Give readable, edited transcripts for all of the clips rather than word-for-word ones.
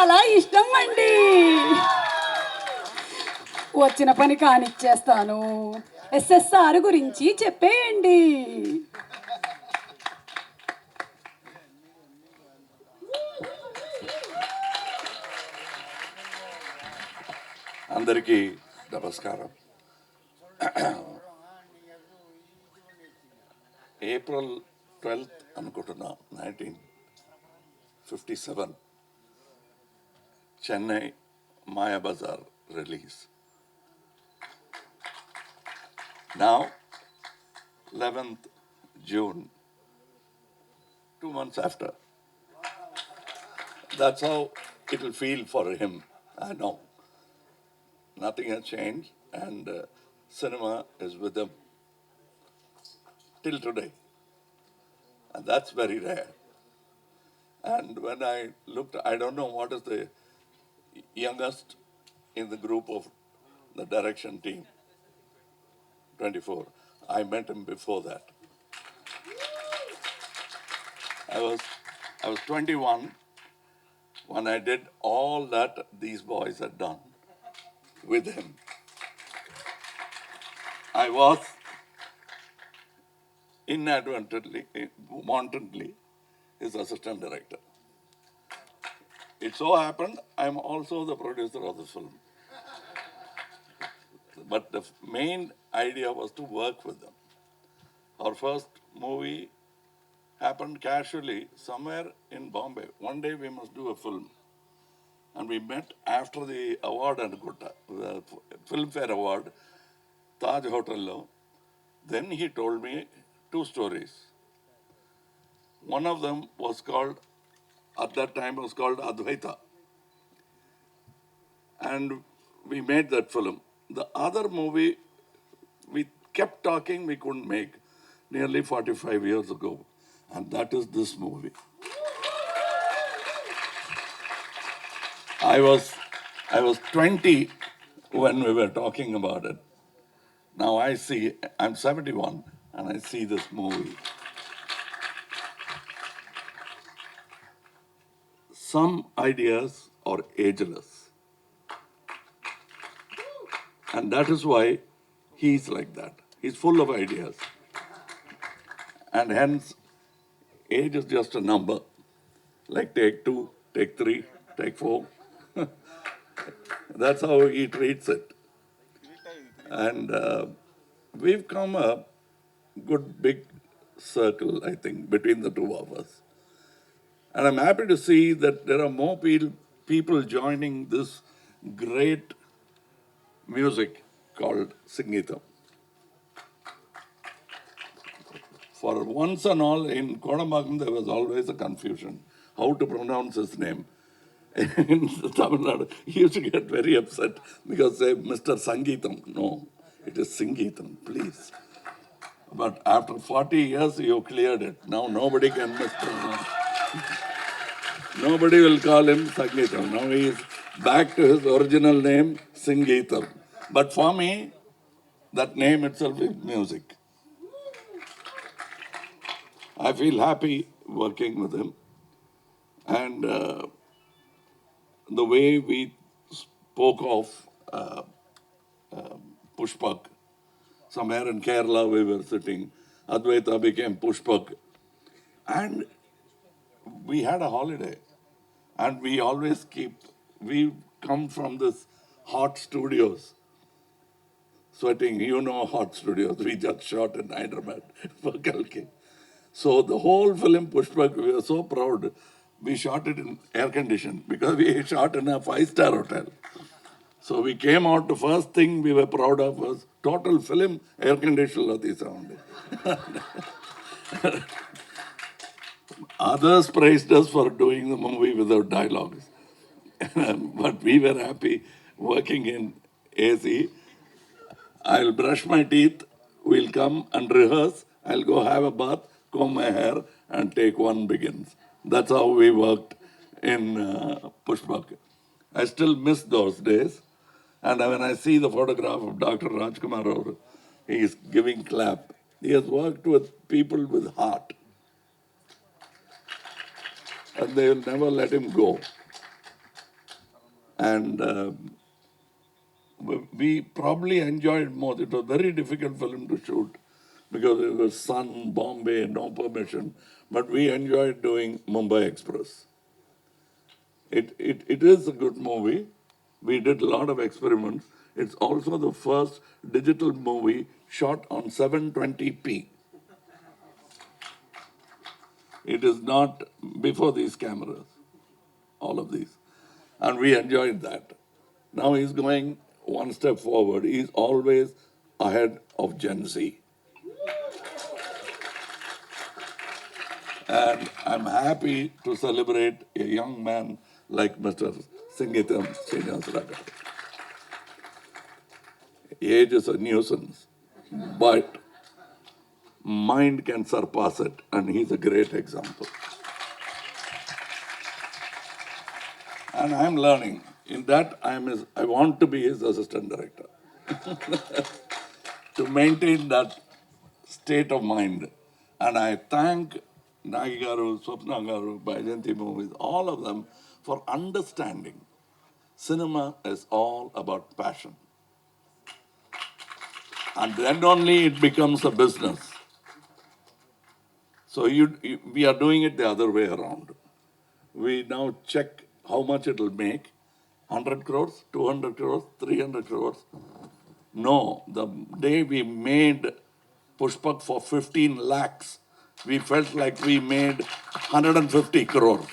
చాలా ఇష్టం అండి. వచ్చిన పని కానిచ్చేస్తాను. ఎస్ఎస్ఆర్ గురించి చెప్పేయండి. అందరికీ నమస్కారం. ఏప్రిల్ 12th అనుకుంటున్నా 1957 Chennai Mayabazar release. Now 11th June, 2 months after. That's how it will feel for him. I know. Nothing has changed, and cinema is with him till today. And that's very rare. And when I looked, I don't know what is the youngest in the group of the direction team, 24. I met him before that. I was 21 when I did all that these boys had done with him. I was inadvertently, wantonly, his assistant director. It so happened I'm also the producer of the film. But the main idea was to work with them. Our first movie happened casually somewhere in Bombay. One day we must do a film. And we met after the award and Gutta, the Filmfare Award, Taj Hotel. Then he told me 2 stories. One of them was called, at that time was called Advaita. And we made that film. The other movie, we kept talking, we couldn't make, nearly 45 years ago. And that is this movie. I was 20 when we were talking about it. Now I see, I'm 71 and I see this movie. Some ideas are ageless. And that is why he's like that. He's full of ideas. And hence, age is just a number. Like take 2, take 3, take 4. That's how he treats it. And we've come a good big circle, I think, between the 2 of us. And I'm happy to see that there are more people joining this great music called Sangeetam. For once and all, in Kodambagam, there was always a confusion how to pronounce his name. In Tamil Nadu, he used to get very upset because say, Mr. Sangeetam. No, it is Sangeetam, please. But after 40 years, you cleared it. Now nobody can mispronounce. Nobody will call him Sangeetam. Now he is back to his original name, Sangeetam. But for me, that name itself is music. I feel happy working with him. And the way we spoke of Pushpak, somewhere in Kerala we were sitting, Advaita became Pushpak. And we had a holiday. And we always we come from this hot studios, sweating, you know, hot studios. We just shot in Hyderabad for Kalki. So the whole film Pushpak, we were so proud. We shot it in air conditioned because we shot in a 5-star hotel. So we came out, the first thing we were proud of was total film air conditioned sound. Others praised us for doing the movie without dialogues. But we were happy working in AC. I'll brush my teeth, we'll come and rehearse, I'll go have a bath, comb my hair, and take one begins. That's how we worked in Pushpak. I still miss those days. And when I see the photograph of Dr. Rajkumar, he is giving clap. He has worked with people with heart. And they will never let him go. And we probably enjoyed more. It was a very difficult film to shoot because it was sun, Bombay, no permission. But we enjoyed doing Mumbai Express. It is a good movie. We did a lot of experiments. It's also the first digital movie shot on 720p. It is not before these cameras, all of these. And we enjoyed that. Now he's going one step forward. He's always ahead of Gen Z. And I'm happy to celebrate a young man like Mr. Singitam Srinivasaragam. Age is a nuisance, but mind can surpass it, and he's a great example. And I'm learning. In that, I want to be his assistant director to maintain that state of mind. And I thank Nagi Garu, Swapna Garu, Baijanti Movies, all of them for understanding. Cinema is all about passion. And then only it becomes a business. So we are doing it the other way around. We now check how much it will make. 100 crores, 200 crores, 300 crores. No, the day we made Pushpak for 15 lakhs, we felt like we made 150 crores.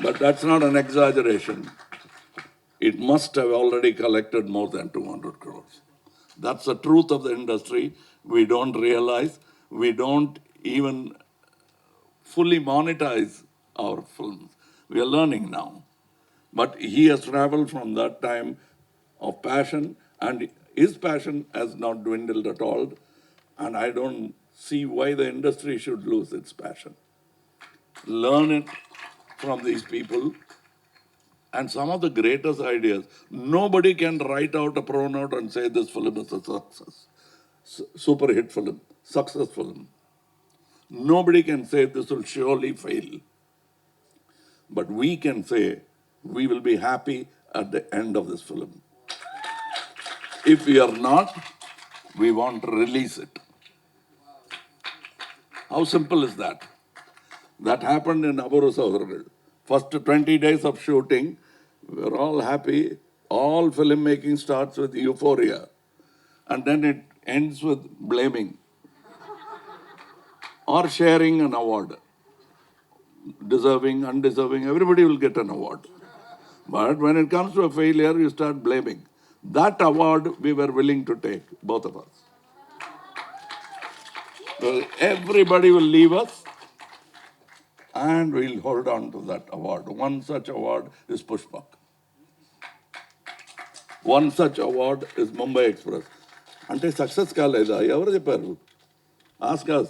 But that's not an exaggeration. It must have already collected more than 200 crores. That's the truth of the industry. We don't realize, we don't even fully monetize our films. We are learning now. But he has traveled from that time of passion, and his passion has not dwindled at all. And I don't see why the industry should lose its passion. Learn it from these people. And some of the greatest ideas, nobody can write out a pronote and say this film is a success. Super hit film, success film. Nobody can say this will surely fail. But we can say we will be happy at the end of this film. If we are not, we want to release it. How simple is that? That happened in Aburu Saudhargal. First 20 days of shooting, we were all happy. All filmmaking starts with euphoria. And then it ends with blaming or sharing an award. Deserving, undeserving, everybody will get an award. But when it comes to a failure, you start blaming. That award we were willing to take, both of us. Well, everybody will leave us and we'll hold on to that award. One such award is Pushpak. One such award is Mumbai Express. Ante success kaleda, evaru chepparu? Ask us.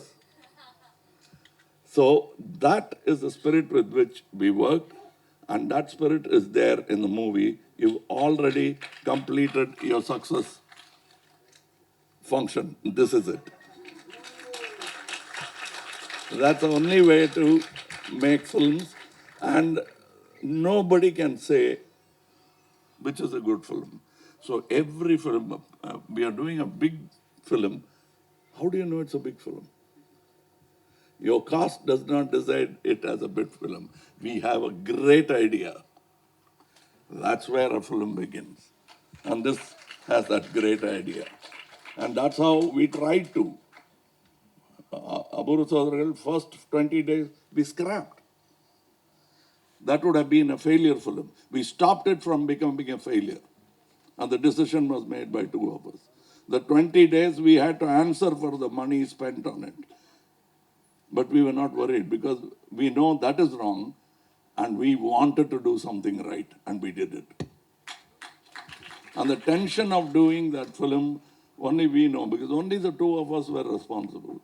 So that is the spirit with which we worked, and that spirit is there in the movie. You've already completed your success function. This is it. That's the only way to make films, and nobody can say which is a good film. So every film, we are doing a big film. How do you know it's a big film? Your cast does not decide it as a big film. We have a great idea. That's where a film begins. And this has that great idea. And that's how we tried to. Aburu Saudhargal, first 20 days, we scrapped. That would have been a failure film. We stopped it from becoming a failure. And the decision was made by two of us. The 20 days we had to answer for the money spent on it. But we were not worried because we know that is wrong and we wanted to do something right and we did it. And the tension of doing that film, only we know because only the two of us were responsible.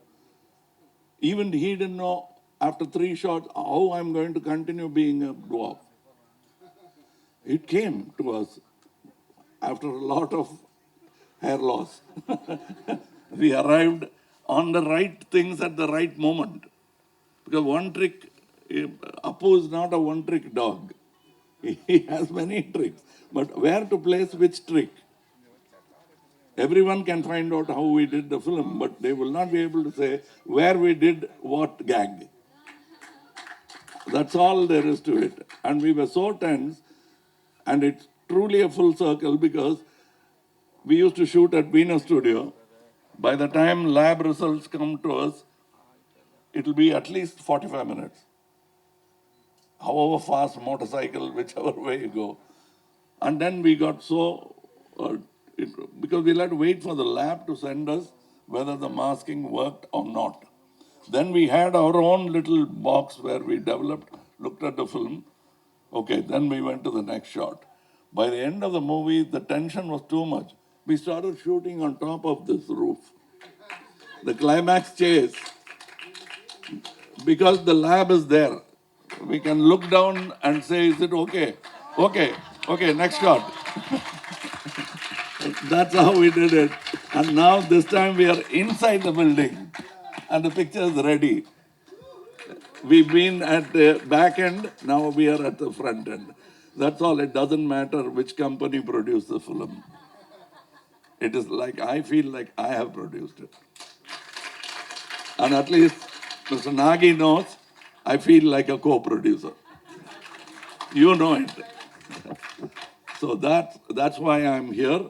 Even he didn't know after 3 shots how I'm going to continue being a dwarf. It came to us after a lot of hair loss. We arrived on the right things at the right moment. Because one trick, Apu is not a one trick dog. He has many tricks. But where to place which trick? Everyone can find out how we did the film, but they will not be able to say where we did what gag. That's all there is to it. And we were so tense, and it's truly a full circle because we used to shoot at Venus Studio. By the time lab results come to us, it'll be at least 45 minutes. However fast motorcycle, whichever way you go. And then we got so, because we'll have to wait for the lab to send us whether the masking worked or not. Then we had our own little box where we developed, looked at the film. Okay, then we went to the next shot. By the end of the movie, the tension was too much. We started shooting on top of this roof. The climax chase, because the lab is there, we can look down and say, is it okay? Okay, next shot. That's how we did it. And now this time we are inside the building and the picture is ready. We've been at the back end, now we are at the front end. That's all. It doesn't matter which company produced the film. It is like, I feel like I have produced it. And at least Mr. Nagi knows I feel like a co-producer. You know it. So that's why I'm here.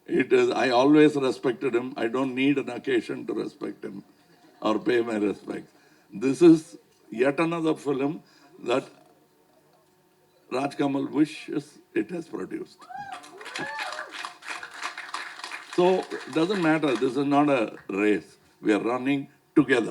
It is, I always respected him. I don't need an occasion to respect him or pay my respects. This is yet another film that Raj Kamal wishes it has produced. So it doesn't matter. This is not a race. We are running together.